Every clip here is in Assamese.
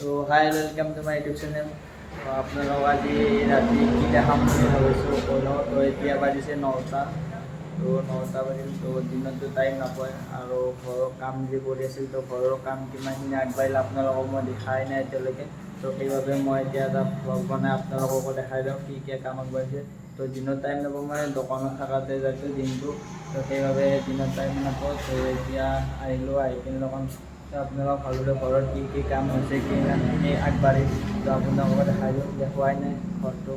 তো hi welcome to my YouTube channel. আপোনালোক আজি ৰাতি কি দেখাম বুলি ভাবিছোঁ ক'লোঁ। তো এতিয়া বাজিছে 9টা। তো 9টা বাজিল, তো দিনতো টাইম নাপায় আৰু ঘৰৰ কাম যি কৰি আছিল, তো ঘৰৰ কাম কিমানখিনি আগবাঢ়িল আপোনালোকক মই দেখাই নাই এতিয়ালৈকে। তো সেইবাবে মই এতিয়া এটা ব্লগ বনাই আপোনালোককো দেখাই দিওঁ কি কি কাম আগবাঢ়িছে। তো দিনত টাইম নাপাওঁ, মানে দোকানত থকাতে যাইছোঁ দিনটো, তো সেইবাবে দিনত টাইম নাপাওঁ। তো এতিয়া আহিলোঁ, আহি কিনে অকণ আপোনালোক ভালদৰে ঘৰত কি কি কাম হৈছে, কিমানখিনি আগবাঢ়িল, তো আপোনালোকক দেখাই দিওঁ। দেখুৱাই নাই ঘৰটো,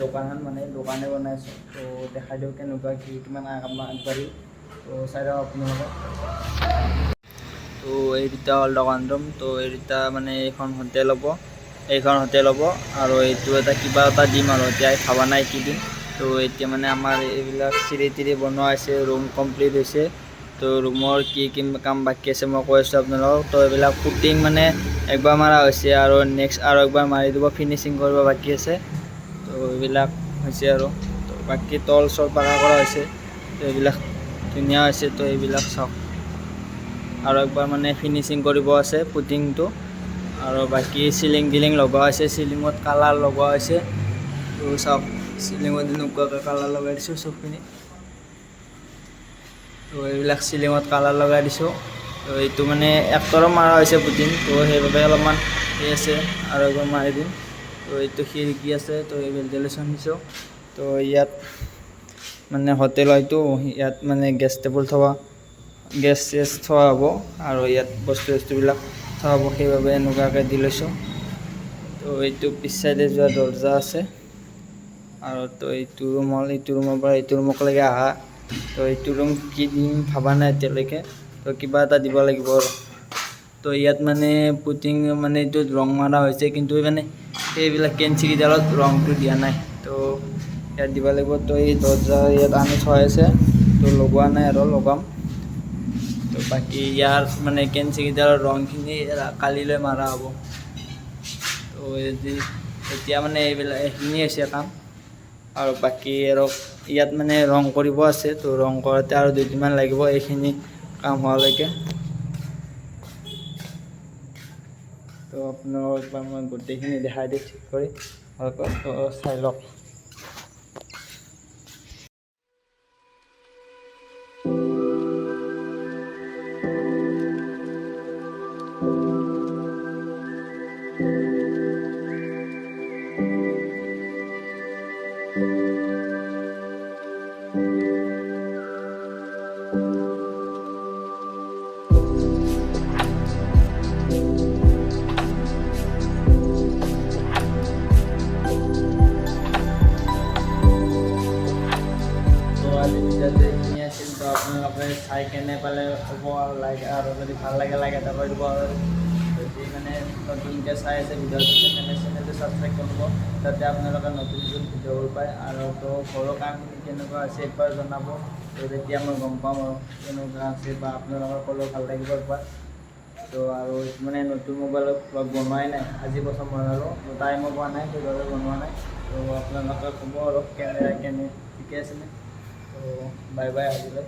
দোকানখন মানে দোকানে বনাইছোঁ। তো দেখাই দিওঁ কেনেকুৱা কি কিমান কাম আগবাঢ়িল, তো চাই দিওঁ আপোনালোকে। তো এই দুটা হ'ল দোকান ৰুম। তো এই দুটা মানে এইখন হোটেল হ'ব, এইখন হোটেল হ'ব আৰু এইটো এটা কিবা এটা দিম আৰু এতিয়া খাব নাই কি দিম। তো এতিয়া মানে আমাৰ এইবিলাক চিৰি তিৰি বনোৱা হৈছে, ৰুম কমপ্লিট হৈছে। তো ৰুমৰ কি কি কাম বাকী আছে মই কৈ আছোঁ আপোনালোকক। তো এইবিলাক পুটিং মানে একবাৰ মাৰা হৈছে আৰু নেক্সট আৰু একবাৰ মাৰি দিব, ফিনিচিং কৰিব বাকী আছে। তো এইবিলাক হৈছে আৰু তো বাকী তল চল পাকা কৰা হৈছে, তো এইবিলাক ধুনীয়া হৈছে। তো এইবিলাক চাওক, আৰু একবাৰ মানে ফিনিচিং কৰিব আছে পুটিংটো, আৰু বাকী চিলিং টিলিং লগোৱা হৈছে, চিলিঙত কালাৰ লগোৱা হৈছে। তো চাওক, চিলিঙত এনেকুৱাকৈ কালাৰ লগাই দিছোঁ চবখিনি। তো এইবিলাক চিলিঙত কালাৰ লগাই দিছোঁ। তো এইটো মানে একতৰো মাৰা হৈছে পুটিং, তো সেইবাবে অলপমান সেই আছে, আৰু একবাৰ মাৰি দিম। তো এইটো খিৰিকী আছে, তো এই ভেণ্টিলেশ্যন দিছোঁ। তো ইয়াত মানে হোটেল হয়তো, ইয়াত মানে গেছ টেবুল থোৱা, গেছ চেছ থোৱা হ'ব, আৰু ইয়াত বস্তু চস্তুবিলাক থোৱা হ'ব, সেইবাবে এনেকুৱাকৈ দি লৈছোঁ। তো এইটো পিছ চাইডে যোৱা দৰ্জা আছে, আৰু তো এইটো ৰুম হ'ল, এইটো ৰুমৰ পৰা এইটো ৰুমকলৈকে অহা। তো এইটো ৰুম কি দিম ভবা নাই এতিয়ালৈকে, তো কিবা এটা দিব লাগিব আৰু। তো ইয়াত মানে পুটিং মানে এইটোত ৰং মৰা হৈছে, কিন্তু মানে সেইবিলাক কেঞ্চিকেইডালত ৰংটো দিয়া নাই, তো ইয়াত দিব লাগিব। তো এই দৰ্জা ইয়াত আনি থোৱা আছে, তো লগোৱা নাই আৰু লগাম। তো বাকী ইয়াৰ মানে কেঞ্চিকেইডালৰ ৰংখিনি কালিলৈ মাৰা হ'ব। তো এতিয়া মানে এইবিলাক এইখিনি হৈছে কাম, আৰু বাকী আৰু ইয়াত মানে ৰং কৰিব আছে। তো ৰং কৰোঁতে আৰু 2দিনমান লাগিব এইখিনি কাম হোৱালৈকে। তো আপোনালোকক একবাৰ মই গোটেইখিনি দেখাই দিওঁ ঠিক কৰি ভালকৈ, তো চাই লওক। ভিডিঅ'টো এইখিনি আছিল। তো আপোনালোকে চাই কেনে পালে হ'ব আৰু লাইক, আৰু যদি ভাল লাগে লাইক এটা কৰি দিব, আৰু যদি মানে নতুনকৈ চাই আছে ভিডিঅ'টো চেনেলটো ছাবস্ক্ৰাইব কৰিব, যাতে আপোনালোকে নতুন নতুন ভিডিঅ'বোৰ পায়। আৰু তো ঘৰৰ কামখিনি কেনেকুৱা হৈছে একবাৰ জনাব, তো তেতিয়া মই গম পাম আৰু কেনেকুৱা আছে, বা আপোনালোকৰ ক'লেও ভাল লাগিব একবাৰ। তো আৰু মানে নতুন মোবাইলত ব্লগ বনোৱাই নাই, আজি প্ৰথম বনালোঁ, তো টাইমো পোৱা নাই, সেইবাবে বনোৱা নাই। তো আপোনালোকে ক'ব আৰু কেনে ঠিকে আছেনে। তো বাই বাই আজিলৈ।